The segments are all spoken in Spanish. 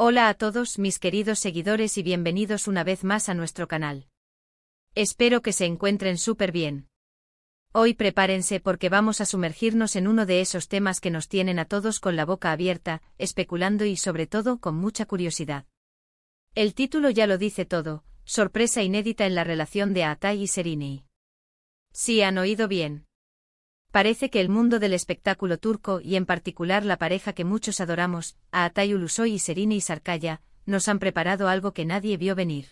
Hola a todos mis queridos seguidores y bienvenidos una vez más a nuestro canal. Espero que se encuentren súper bien. Hoy prepárense porque vamos a sumergirnos en uno de esos temas que nos tienen a todos con la boca abierta, especulando y sobre todo con mucha curiosidad. El título ya lo dice todo, sorpresa inédita en la relación de Atay y Şerinay. Sí han oído bien. Parece que el mundo del espectáculo turco y en particular la pareja que muchos adoramos, Atay Ulusoy y Şerinay Sarıkaya, nos han preparado algo que nadie vio venir.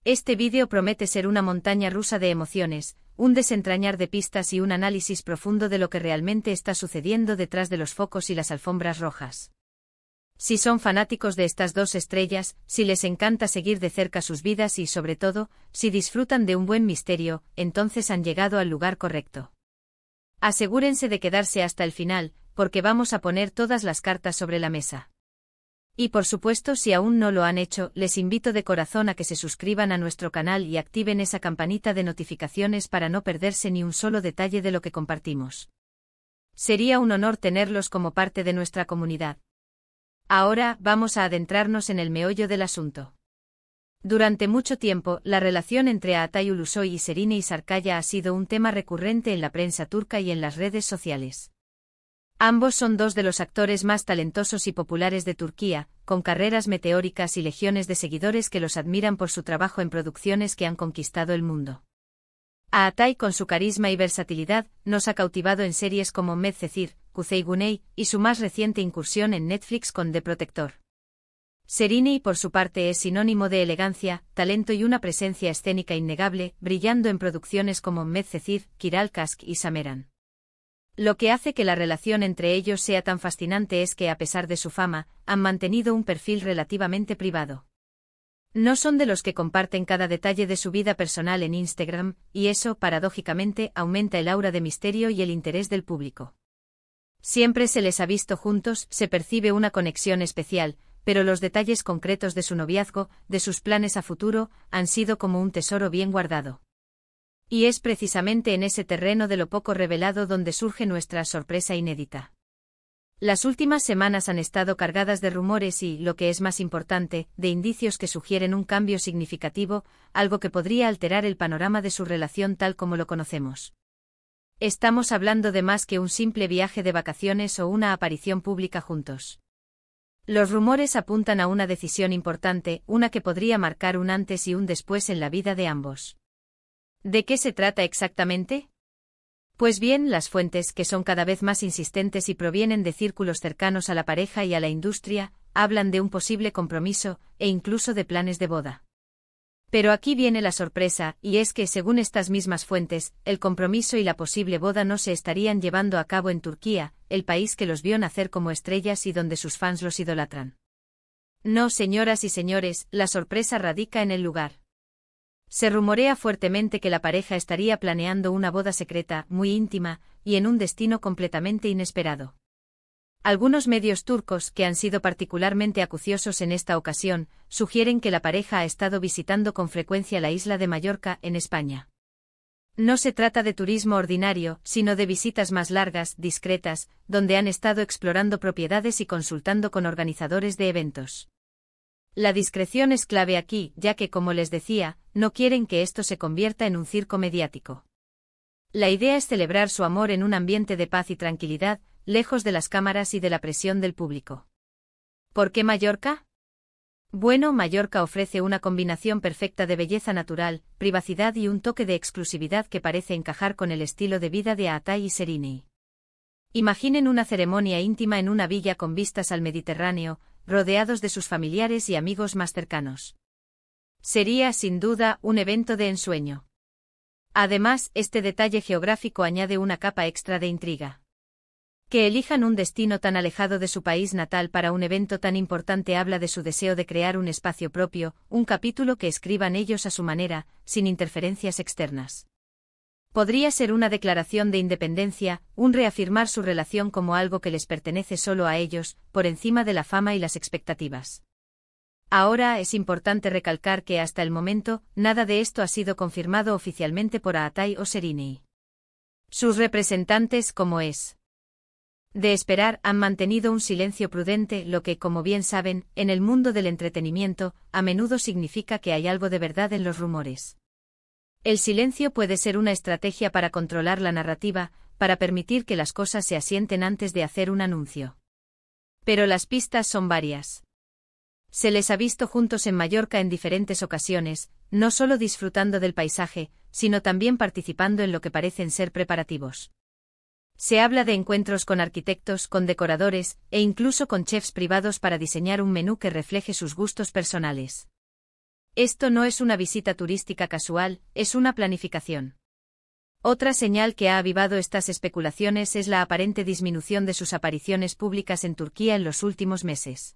Este vídeo promete ser una montaña rusa de emociones, un desentrañar de pistas y un análisis profundo de lo que realmente está sucediendo detrás de los focos y las alfombras rojas. Si son fanáticos de estas dos estrellas, si les encanta seguir de cerca sus vidas y sobre todo, si disfrutan de un buen misterio, entonces han llegado al lugar correcto. Asegúrense de quedarse hasta el final, porque vamos a poner todas las cartas sobre la mesa. Y por supuesto, si aún no lo han hecho, les invito de corazón a que se suscriban a nuestro canal y activen esa campanita de notificaciones para no perderse ni un solo detalle de lo que compartimos. Sería un honor tenerlos como parte de nuestra comunidad. Ahora, vamos a adentrarnos en el meollo del asunto. Durante mucho tiempo, la relación entre Atay Ulusoy y Şerinay Sarıkaya ha sido un tema recurrente en la prensa turca y en las redes sociales. Ambos son dos de los actores más talentosos y populares de Turquía, con carreras meteóricas y legiones de seguidores que los admiran por su trabajo en producciones que han conquistado el mundo. A Atay, con su carisma y versatilidad, nos ha cautivado en series como Medcezir, Kuzey Güney, y su más reciente incursión en Netflix con The Protector. Şerinay, por su parte, es sinónimo de elegancia, talento y una presencia escénica innegable, brillando en producciones como Medcezir, Kiralkask y Sameran. Lo que hace que la relación entre ellos sea tan fascinante es que, a pesar de su fama, han mantenido un perfil relativamente privado. No son de los que comparten cada detalle de su vida personal en Instagram, y eso, paradójicamente, aumenta el aura de misterio y el interés del público. Siempre se les ha visto juntos, se percibe una conexión especial, pero los detalles concretos de su noviazgo, de sus planes a futuro, han sido como un tesoro bien guardado. Y es precisamente en ese terreno de lo poco revelado donde surge nuestra sorpresa inédita. Las últimas semanas han estado cargadas de rumores y, lo que es más importante, de indicios que sugieren un cambio significativo, algo que podría alterar el panorama de su relación tal como lo conocemos. Estamos hablando de más que un simple viaje de vacaciones o una aparición pública juntos. Los rumores apuntan a una decisión importante, una que podría marcar un antes y un después en la vida de ambos. ¿De qué se trata exactamente? Pues bien, las fuentes, que son cada vez más insistentes y provienen de círculos cercanos a la pareja y a la industria, hablan de un posible compromiso, e incluso de planes de boda. Pero aquí viene la sorpresa, y es que, según estas mismas fuentes, el compromiso y la posible boda no se estarían llevando a cabo en Turquía, el país que los vio nacer como estrellas y donde sus fans los idolatran. No, señoras y señores, la sorpresa radica en el lugar. Se rumorea fuertemente que la pareja estaría planeando una boda secreta, muy íntima, y en un destino completamente inesperado. Algunos medios turcos, que han sido particularmente acuciosos en esta ocasión, sugieren que la pareja ha estado visitando con frecuencia la isla de Mallorca, en España. No se trata de turismo ordinario, sino de visitas más largas, discretas, donde han estado explorando propiedades y consultando con organizadores de eventos. La discreción es clave aquí, ya que, como les decía, no quieren que esto se convierta en un circo mediático. La idea es celebrar su amor en un ambiente de paz y tranquilidad, lejos de las cámaras y de la presión del público. ¿Por qué Mallorca? Bueno, Mallorca ofrece una combinación perfecta de belleza natural, privacidad y un toque de exclusividad que parece encajar con el estilo de vida de Atay y Şerinay. Imaginen una ceremonia íntima en una villa con vistas al Mediterráneo, rodeados de sus familiares y amigos más cercanos. Sería, sin duda, un evento de ensueño. Además, este detalle geográfico añade una capa extra de intriga. Que elijan un destino tan alejado de su país natal para un evento tan importante habla de su deseo de crear un espacio propio, un capítulo que escriban ellos a su manera, sin interferencias externas. Podría ser una declaración de independencia, un reafirmar su relación como algo que les pertenece solo a ellos, por encima de la fama y las expectativas. Ahora es importante recalcar que hasta el momento, nada de esto ha sido confirmado oficialmente por Atay o Şerinay. Sus representantes, como es De esperar, han mantenido un silencio prudente, lo que, como bien saben, en el mundo del entretenimiento, a menudo significa que hay algo de verdad en los rumores. El silencio puede ser una estrategia para controlar la narrativa, para permitir que las cosas se asienten antes de hacer un anuncio. Pero las pistas son varias. Se les ha visto juntos en Mallorca en diferentes ocasiones, no solo disfrutando del paisaje, sino también participando en lo que parecen ser preparativos. Se habla de encuentros con arquitectos, con decoradores, e incluso con chefs privados para diseñar un menú que refleje sus gustos personales. Esto no es una visita turística casual, es una planificación. Otra señal que ha avivado estas especulaciones es la aparente disminución de sus apariciones públicas en Turquía en los últimos meses.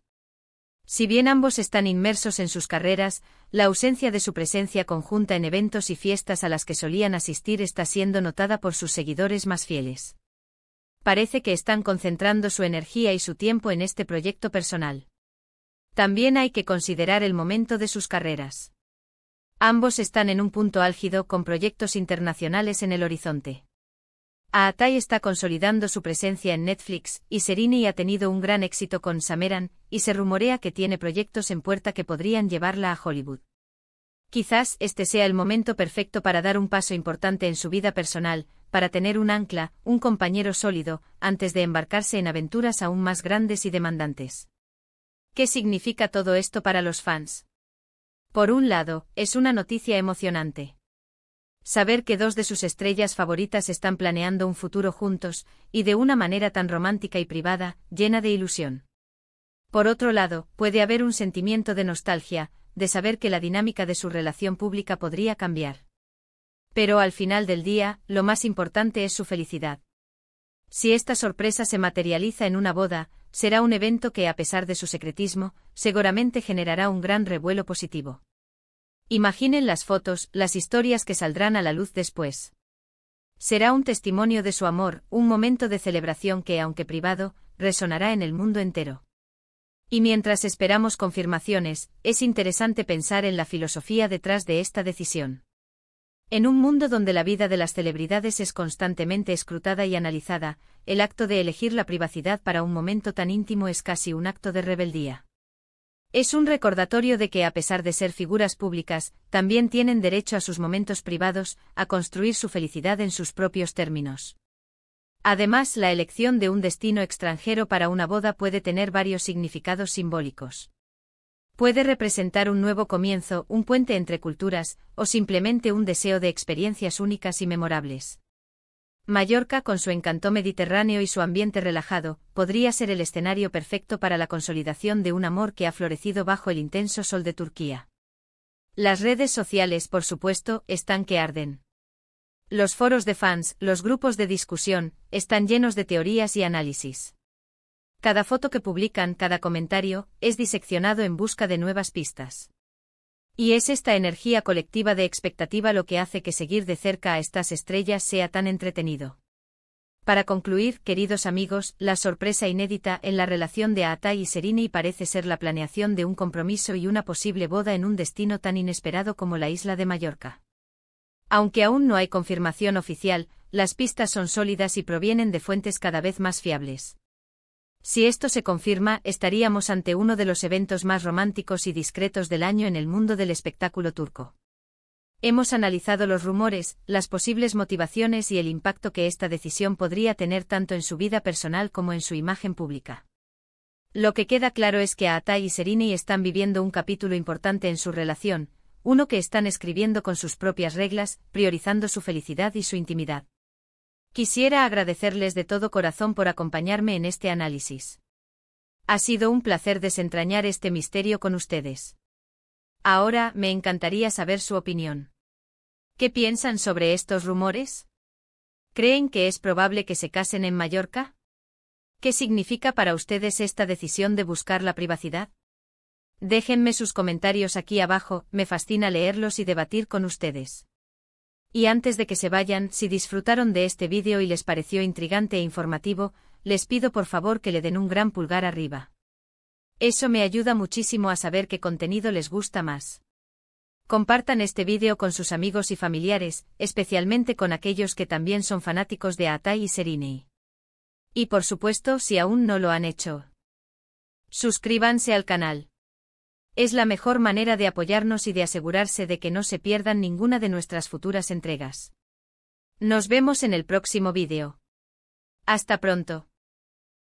Si bien ambos están inmersos en sus carreras, la ausencia de su presencia conjunta en eventos y fiestas a las que solían asistir está siendo notada por sus seguidores más fieles. Parece que están concentrando su energía y su tiempo en este proyecto personal. También hay que considerar el momento de sus carreras. Ambos están en un punto álgido con proyectos internacionales en el horizonte. Aatai está consolidando su presencia en Netflix, y Serini ha tenido un gran éxito con Sameran, y se rumorea que tiene proyectos en puerta que podrían llevarla a Hollywood. Quizás este sea el momento perfecto para dar un paso importante en su vida personal, para tener un ancla, un compañero sólido, antes de embarcarse en aventuras aún más grandes y demandantes. ¿Qué significa todo esto para los fans? Por un lado, es una noticia emocionante. Saber que dos de sus estrellas favoritas están planeando un futuro juntos, y de una manera tan romántica y privada, llena de ilusión. Por otro lado, puede haber un sentimiento de nostalgia, de saber que la dinámica de su relación pública podría cambiar. Pero al final del día, lo más importante es su felicidad. Si esta sorpresa se materializa en una boda, será un evento que, a pesar de su secretismo, seguramente generará un gran revuelo positivo. Imaginen las fotos, las historias que saldrán a la luz después. Será un testimonio de su amor, un momento de celebración que, aunque privado, resonará en el mundo entero. Y mientras esperamos confirmaciones, es interesante pensar en la filosofía detrás de esta decisión. En un mundo donde la vida de las celebridades es constantemente escrutada y analizada, el acto de elegir la privacidad para un momento tan íntimo es casi un acto de rebeldía. Es un recordatorio de que, a pesar de ser figuras públicas, también tienen derecho a sus momentos privados, a construir su felicidad en sus propios términos. Además, la elección de un destino extranjero para una boda puede tener varios significados simbólicos. Puede representar un nuevo comienzo, un puente entre culturas, o simplemente un deseo de experiencias únicas y memorables. Mallorca, con su encanto mediterráneo y su ambiente relajado, podría ser el escenario perfecto para la consolidación de un amor que ha florecido bajo el intenso sol de Turquía. Las redes sociales, por supuesto, están que arden. Los foros de fans, los grupos de discusión, están llenos de teorías y análisis. Cada foto que publican, cada comentario, es diseccionado en busca de nuevas pistas. Y es esta energía colectiva de expectativa lo que hace que seguir de cerca a estas estrellas sea tan entretenido. Para concluir, queridos amigos, la sorpresa inédita en la relación de Aatai y Serini parece ser la planeación de un compromiso y una posible boda en un destino tan inesperado como la isla de Mallorca. Aunque aún no hay confirmación oficial, las pistas son sólidas y provienen de fuentes cada vez más fiables. Si esto se confirma, estaríamos ante uno de los eventos más románticos y discretos del año en el mundo del espectáculo turco. Hemos analizado los rumores, las posibles motivaciones y el impacto que esta decisión podría tener tanto en su vida personal como en su imagen pública. Lo que queda claro es que Aatai y Serini están viviendo un capítulo importante en su relación, uno que están escribiendo con sus propias reglas, priorizando su felicidad y su intimidad. Quisiera agradecerles de todo corazón por acompañarme en este análisis. Ha sido un placer desentrañar este misterio con ustedes. Ahora, me encantaría saber su opinión. ¿Qué piensan sobre estos rumores? ¿Creen que es probable que se casen en Mallorca? ¿Qué significa para ustedes esta decisión de buscar la privacidad? Déjenme sus comentarios aquí abajo, me fascina leerlos y debatir con ustedes. Y antes de que se vayan, si disfrutaron de este vídeo y les pareció intrigante e informativo, les pido por favor que le den un gran pulgar arriba. Eso me ayuda muchísimo a saber qué contenido les gusta más. Compartan este vídeo con sus amigos y familiares, especialmente con aquellos que también son fanáticos de Aatai y Serini. Y por supuesto, si aún no lo han hecho, suscríbanse al canal. Es la mejor manera de apoyarnos y de asegurarse de que no se pierdan ninguna de nuestras futuras entregas. Nos vemos en el próximo vídeo. Hasta pronto.